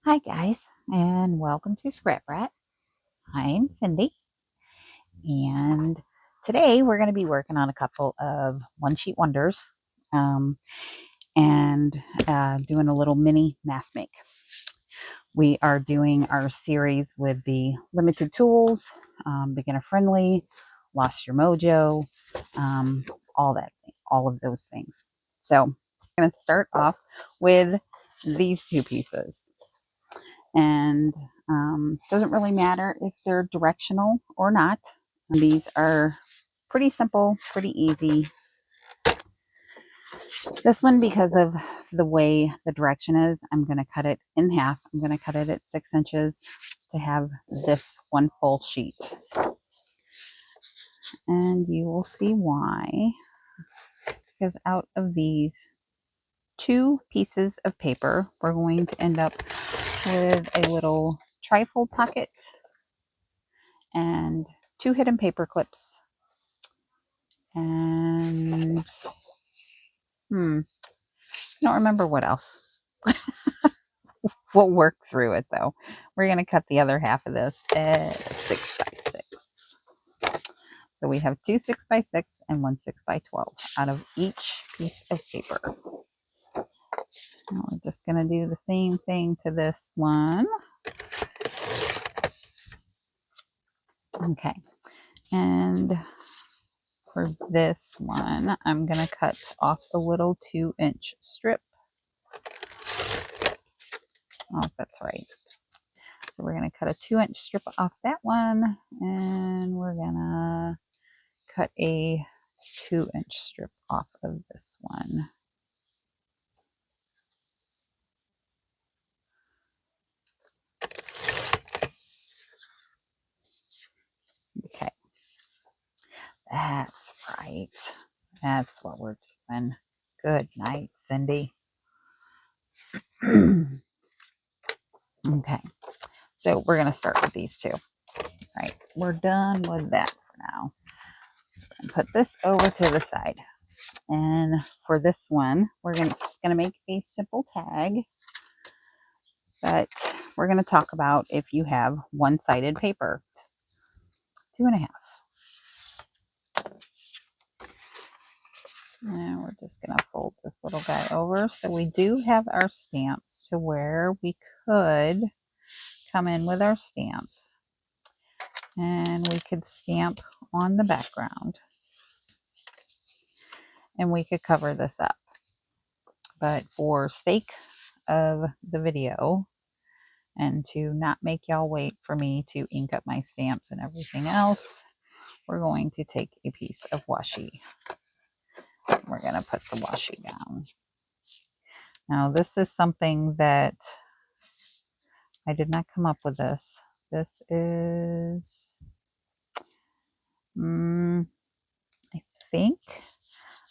Hi guys, and welcome to Scrap Rat. I'm Cindy, and today we're going to be working on a couple of one-sheet wonders, um, and doing a little mini mask make. We are doing our series with the limited tools, beginner friendly, lost your mojo, um, all of those things. So I'm going to start off with these two pieces. And doesn't really matter if they're directional or not. These are pretty simple, pretty easy. This one, because of the way the direction is, I'm going to cut it in half. I'm going to cut it at 6 inches to have this one full sheet. And you will see why. Because out of these two pieces of paper, we're going to end up with a little trifold pocket and 2 hidden paper clips. And I don't remember what else. We'll work through it though. We're going to cut the other half of this at 6 by 6. So we have 2 6 by 6 and 1 6 by 12 out of each piece of paper. Now we're just going to do the same thing to this one. Okay. And for this one, I'm going to cut off a little 2-inch strip. Oh, that's right. So we're going to cut a 2-inch strip off that one, and we're going to cut a 2-inch strip off of this one. Okay. That's right. That's what we're doing. Good night, Cindy. Okay. So we're going to start with these two. All right. We're done with that for now. And put this over to the side. And for this one, we're just going to make a simple tag. But we're going to talk about if you have one-sided paper. 2.5. And we're just going to fold this little guy over. So we do have our stamps to where we could come in with our stamps. And we could stamp on the background. And we could cover this up. But for sake of the video, and to not make y'all wait for me to ink up my stamps and everything else, we're going to take a piece of washi. We're going to put the washi down. Now, this is something that I did not come up with this. This is, I think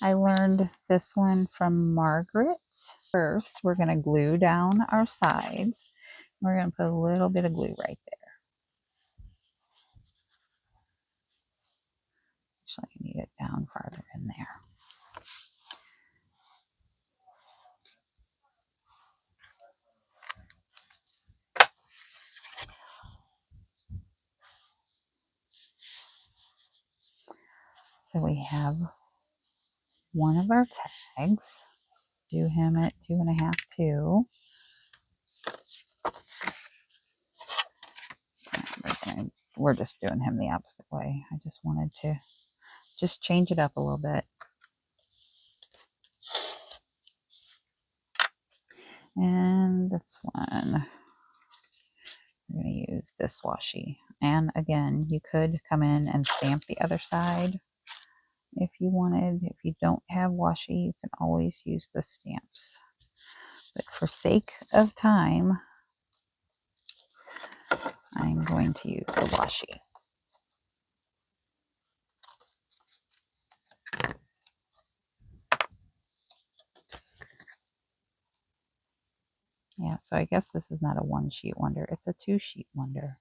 I learned this one from Margaret. First, we're going to glue down our sides. We're going to put a little bit of glue right there. Actually, I need it down farther in there. So we have one of our tags. Do him at 2.5 too. We're just doing him the opposite way. I just wanted to just change it up a little bit. And this one, we're going to use this washi. And again, you could come in and stamp the other side if you wanted. If you don't have washi, you can always use the stamps. But for sake of time, I'm going to use the washi. Yeah, so I guess this is not a 1-sheet wonder. It's a 2-sheet wonder.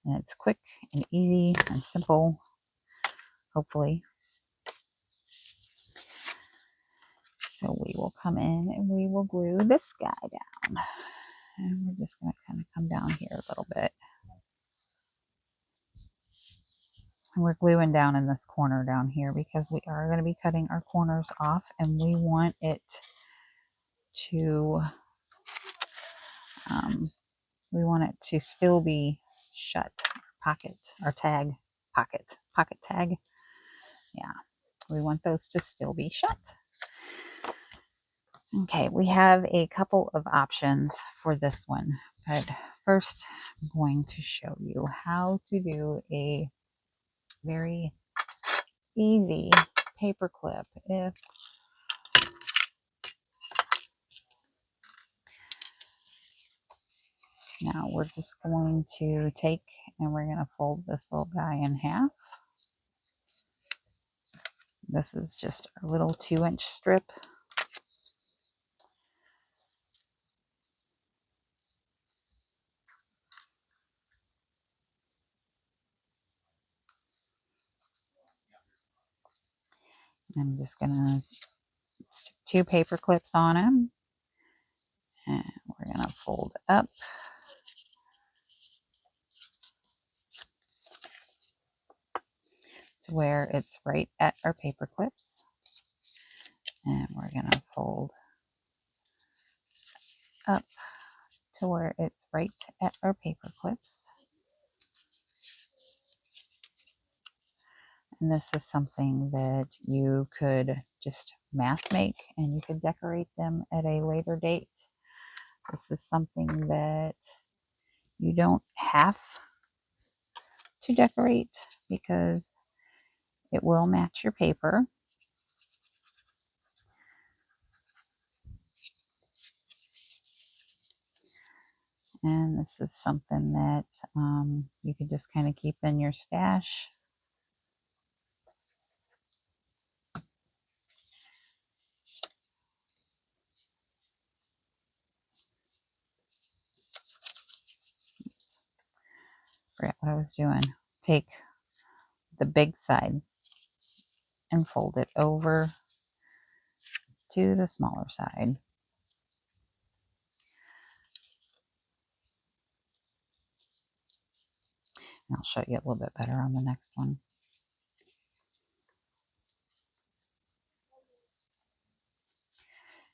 And it's quick and easy and simple, hopefully. So we will come in and we will glue this guy down. And we're just going to kind of come down here a little bit. And we're gluing down in this corner down here because we are going to be cutting our corners off, and we want it to still be shut. Pocket or tag, pocket tag. Yeah, we want those to still be shut. Okay, we have a couple of options for this one, but first I'm going to show you how to do a very easy paper clip. Now we're just going to take and we're going to fold this little guy in half. This is just a little 2-inch strip. I'm just going to stick 2 paper clips on them, and we're going to fold up to where it's right at our paper clips, and we're going to fold up to where it's right at our paper clips. And this is something that you could just mass make, and you could decorate them at a later date. This is something that you don't have to decorate because it will match your paper. And this is something that you could just kind of keep in your stash. Oops, forgot what I was doing. Take the big side and fold it over to the smaller side. And I'll show you a little bit better on the next one.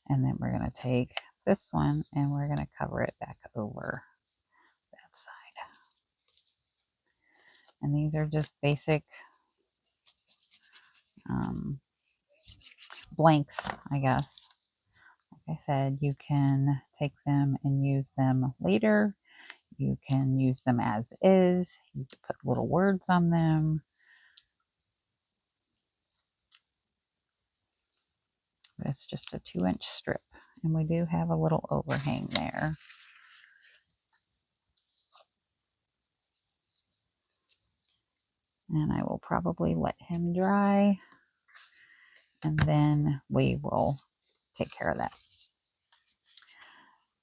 And then we're going to take this one and we're going to cover it back over that side. And these are just basic blanks, I guess. Like I said, you can take them and use them later. You can use them as is. You can put little words on them. But it's just a 2-inch strip. And we do have a little overhang there. And I will probably let him dry. And then we will take care of that.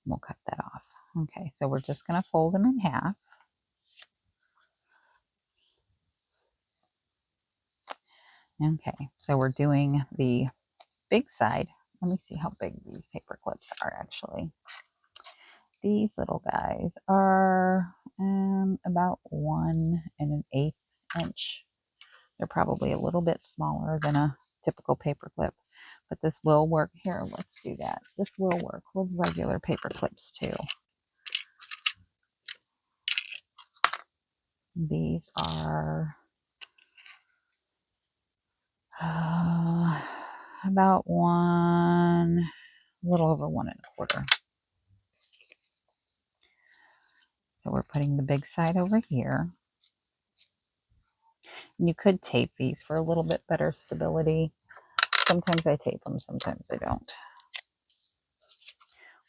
We'll cut that off. Okay, so we're just going to fold them in half. Okay, so we're doing the big side. Let me see how big these paper clips are actually. These little guys are about 1 1/8 inch. They're probably a little bit smaller than a typical paper clip, but this will work. Here, let's do that. This will work with regular paper clips too. These are about a little over 1 1/4. So we're putting the big side over here. And you could tape these for a little bit better stability. Sometimes I tape them, sometimes I don't.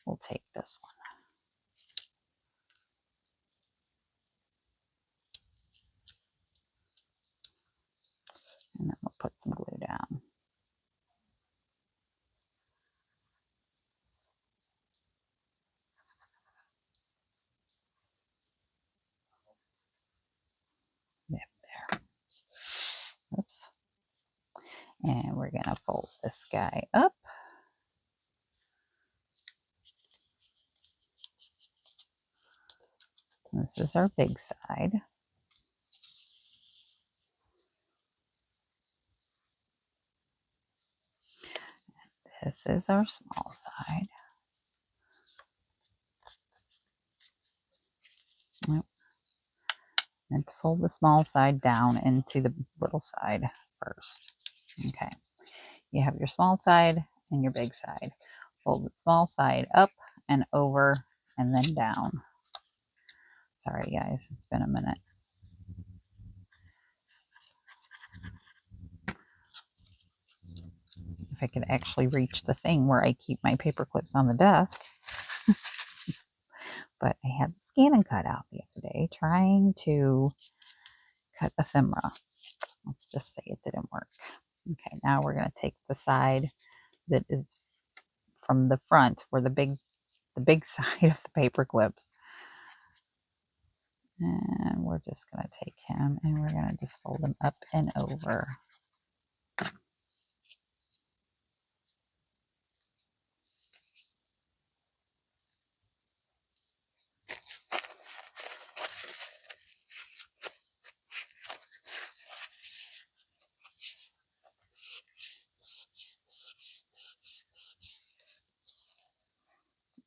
We'll tape this one. And then we'll put some glue down. Yep, there. Oops. And we're going to fold this guy up. This is our big side. This is our small side. And fold the small side down into the little side first. Okay, you have your small side and your big side. Fold the small side up and over and then down. Sorry guys, it's been a minute. If I could actually reach the thing where I keep my paper clips on the desk. But I had the scan and cut out the other day trying to cut ephemera. Let's just say it didn't work. Okay, now we're going to take the side that is from the front, where the big side of the paper clips. And we're just going to take him and we're going to just fold him up and over.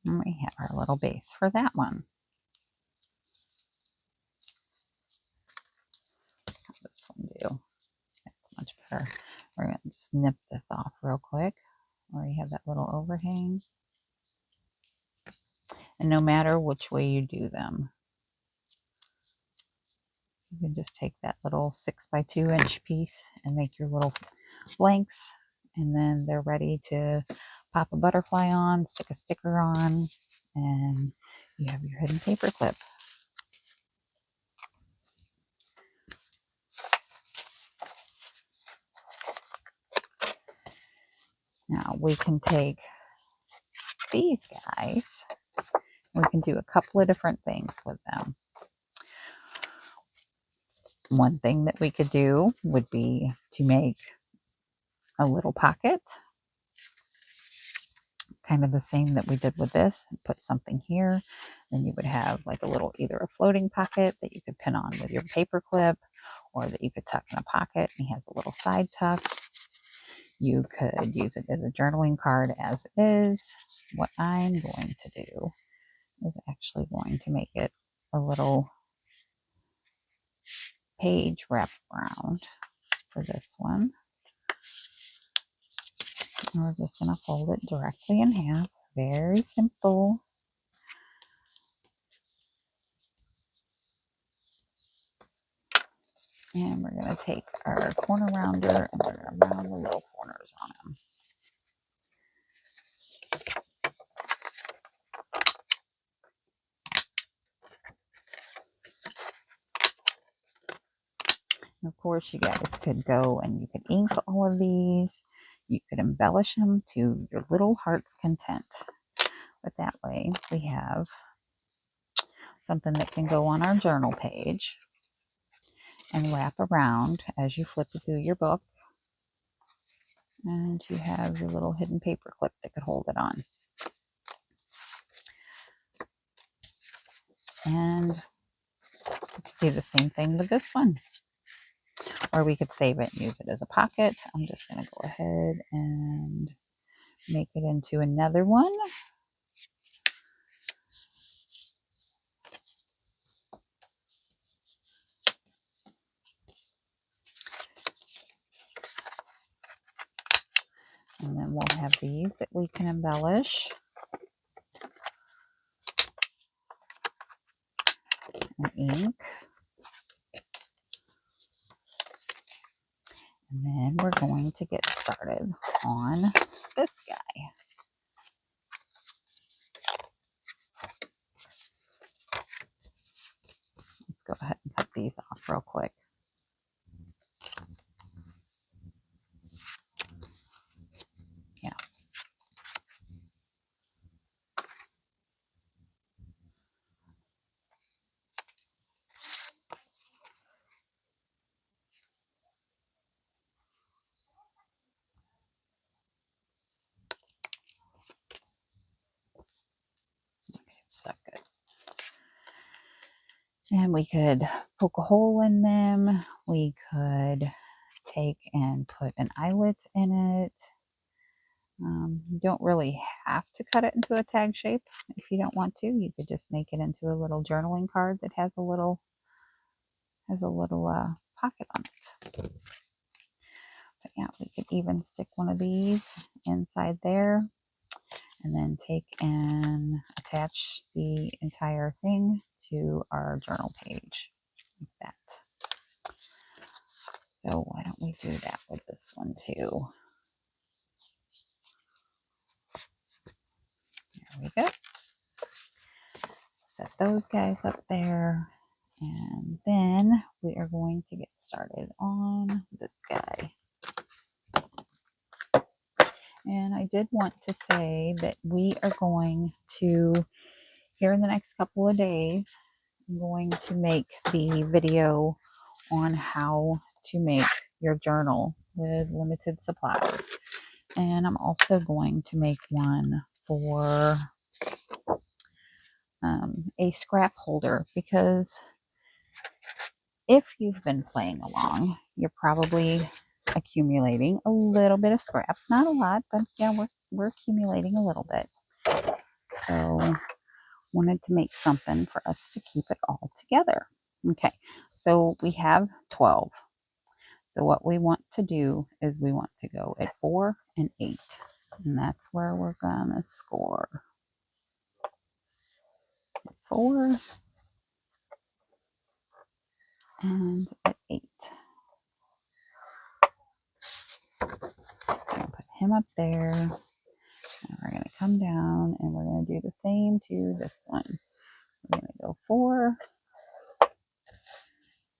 And we have our little base for that one. How does this one do? That's much better. We're going to just nip this off real quick where you have that little overhang. And no matter which way you do them, you can just take that little 6x2 inch piece and make your little blanks, and then they're ready to pop a butterfly on, stick a sticker on, and you have your hidden paper clip. Now we can take these guys, we can do a couple of different things with them. One thing that we could do would be to make a little pocket, kind of the same that we did with this. Put something here, then you would have like a little, either a floating pocket that you could pin on with your paper clip, or that you could tuck in a pocket. He has a little side tuck. You could use it as a journaling card as is. What I'm going to do is actually going to make it a little page wrap around for this one. And we're just going to fold it directly in half. Very simple. And we're going to take our corner rounder and we're going to round the little corners on them. And of course, you guys could go and you could ink all of these. You could embellish them to your little heart's content. But that way, we have something that can go on our journal page and wrap around as you flip it through your book. And you have your little hidden paper clip that could hold it on. And do the same thing with this one. Or we could save it and use it as a pocket. I'm just going to go ahead and make it into another one. And then we'll have these that we can embellish and ink. And then we're going to get started on this guy. Let's go ahead and cut these off real quick. Yeah. Okay, it's stuck good. And we could poke a hole in them. We could take and put an eyelet in it. You don't really have to cut it into a tag shape if you don't want to. You could just make it into a little journaling card that has a little pocket on it. But yeah, we could even stick one of these inside there, and then take and attach the entire thing to our journal page like that. So why don't we do that with this one too? There we go. Set those guys up there. And then we are going to get started on this guy. And I did want to say that we are going to, here in the next couple of days, I'm going to make the video on how to make your journal with limited supplies. And I'm also going to make one for a scrap holder, because if you've been playing along, you're probably accumulating a little bit of scrap. Not a lot, but yeah, we're accumulating a little bit. So wanted to make something for us to keep it all together. Okay, so we have 12. So what we want to do is we want to go at 4 and 8. And that's where we're going to score. 4 and at 8. I'm going to put him up there. And we're going to come down and we're going to do the same to this one. We're going to go 4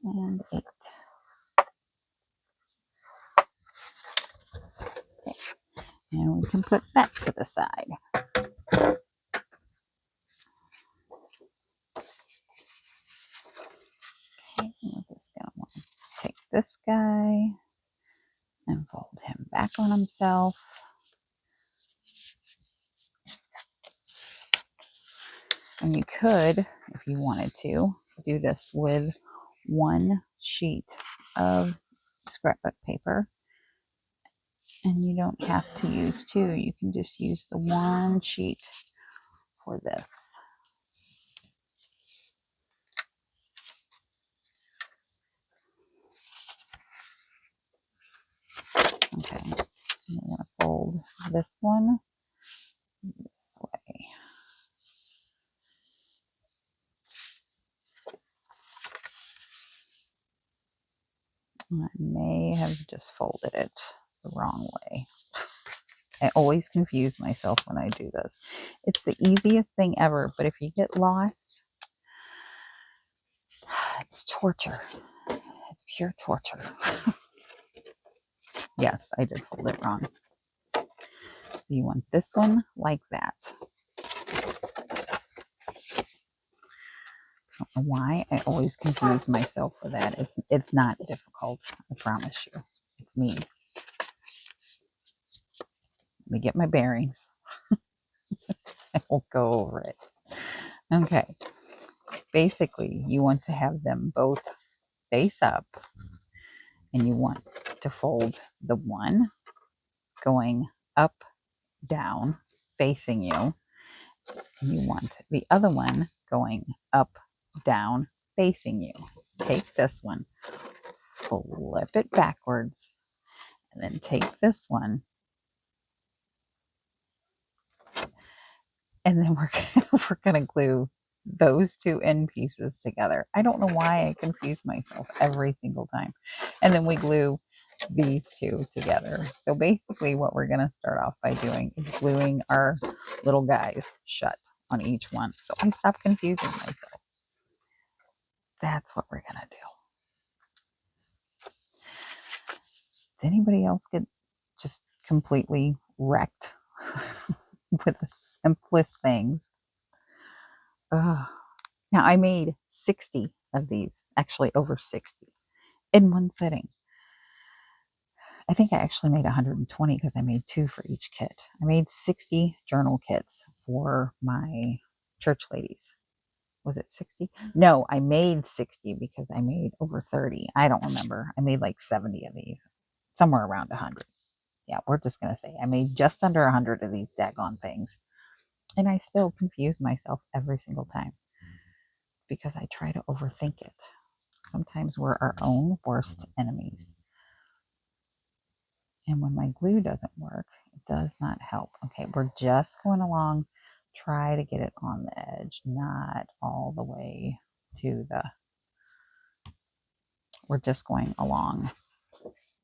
and 8. Okay. And we can put that to the side. Okay, we're just going to take this guy and fold him back on himself. And you could, if you wanted to, do this with one sheet of scrapbook paper. And you don't have to use 2. You can just use the one sheet for this. Okay, I'm going to fold this one this way. I may have just folded it the wrong way. I always confuse myself when I do this. It's the easiest thing ever, but if you get lost, it's torture. It's pure torture. Yes, I did fold it wrong. So you want this one like that. I don't know why I always confuse myself with that. It's not difficult, I promise you. It's me. Let me get my bearings. I will go over it. Okay. Basically, you want to have them both face up, and you want to fold the one going up, down, facing you. And you want the other one going up, down, facing you. Take this one, flip it backwards, and then take this one, and then we're gonna glue those 2 end pieces together. I don't know why I confuse myself every single time. And then we glue these 2 together. So basically what we're gonna start off by doing is gluing our little guys shut on each one. So I stop confusing myself. That's what we're gonna do. Does anybody else get just completely wrecked with the simplest things? Ugh. Now, I made 60 of these, actually over 60, in one sitting. I think I actually made 120 because I made 2 for each kit. I made 60 journal kits for my church ladies, Was it 60? No, I made 60 because I made over 30. I don't remember. I made like 70 of these, somewhere around 100. Yeah, we're just going to say I made just under 100 of these daggone things. And I still confuse myself every single time because I try to overthink it. Sometimes we're our own worst enemies. And when my glue doesn't work, it does not help. Okay, we're just going along. Try to get it on the edge, not all the way to the, we're just going along.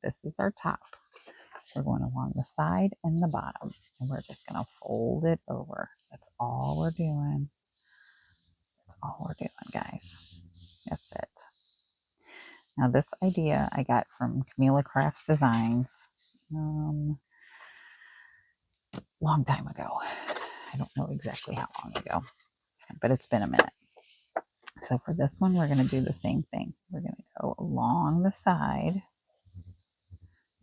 This is our top. We're going along the side and the bottom, and we're just going to fold it over. That's all we're doing. That's all we're doing, guys. That's it. Now, this idea I got from Camila Crafts Designs long time ago. I don't know exactly how long ago, but it's been a minute. So for this one, we're going to do the same thing. We're going to go along the side,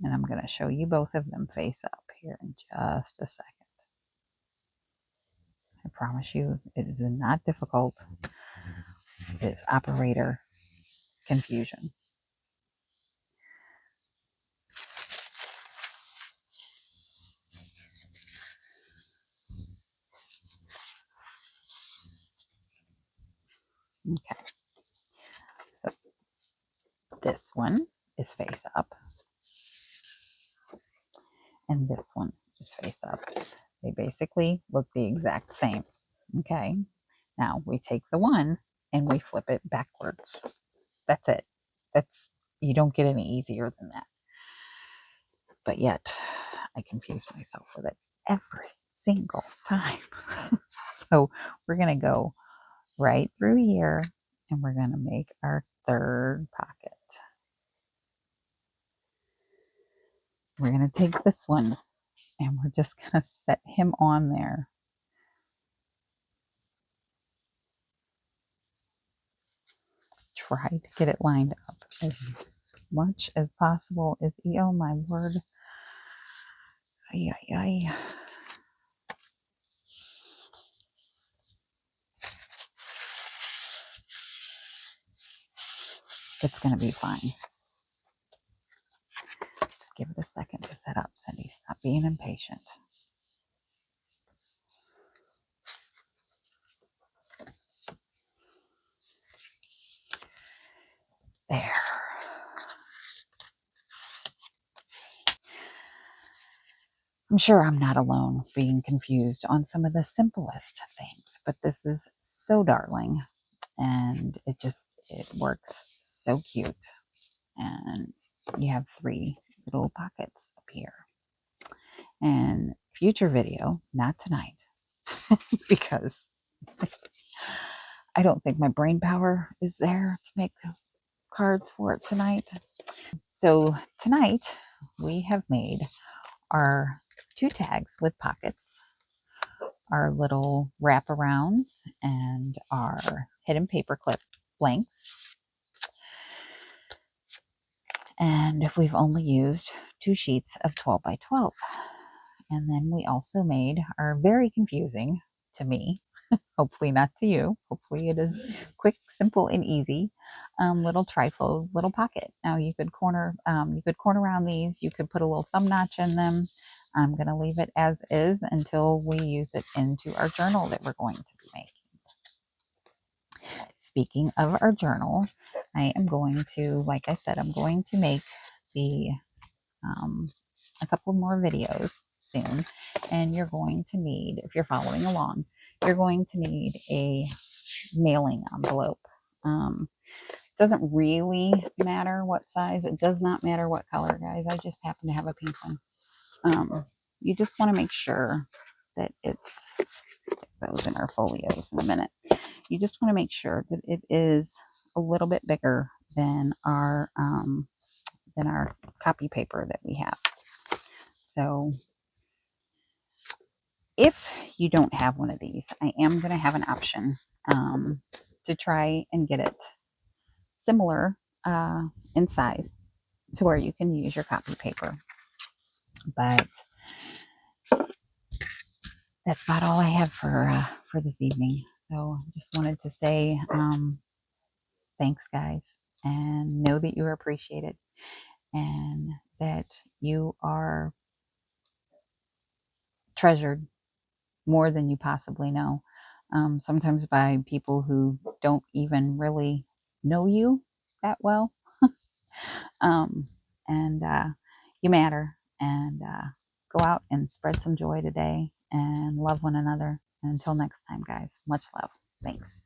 and I'm going to show you both of them face up here in just a second. I promise you, it is not difficult. It is operator confusion. Okay, so this one is face up, and this one is face up. They basically look the exact same. Okay, now we take the one and we flip it backwards. That's it. That's, you don't get any easier than that. But yet, I confuse myself with it every single time. So we're going to go right through here, and we're going to make our third pocket. We're going to take this one, and we're just going to set him on there. Try to get it lined up as much as possible. Oh my word. Ay, ay, ay. It's going to be fine. Just give it a second to set up, Cindy. Stop being impatient. There. I'm sure I'm not alone being confused on some of the simplest things, but this is so darling, and it works so cute. And you have 3 little pockets up here. And future video, not tonight, because I don't think my brain power is there to make cards for it tonight. So tonight we have made our 2 tags with pockets, our little wraparounds, and our hidden paper clip blanks. And we've only used 2 sheets of 12 by 12. And then we also made our very confusing, to me, hopefully not to you, hopefully it is quick, simple, and easy, little trifold little pocket. Now you could corner around these. You could put a little thumb notch in them. I'm going to leave it as is until we use it into our journal that we're going to be making. Speaking of our journal, I am going to, like I said, I'm going to make a couple more videos soon, and you're going to need, if you're following along, you're going to need a mailing envelope. It doesn't really matter what size. It does not matter what color, guys. I just happen to have a pink one. You just want to make sure that it's, stick those in our folios in a minute. You just want to make sure that it is a little bit bigger than our copy paper that we have. So if you don't have one of these, I am going to have an option to try and get it similar in size to where you can use your copy paper. But that's about all I have for this evening. So just wanted to say thanks, guys, and know that you are appreciated and that you are treasured more than you possibly know. Sometimes by people who don't even really know you that well. um, and You matter. And go out and spread some joy today and love one another. And until next time, guys, much love. Thanks.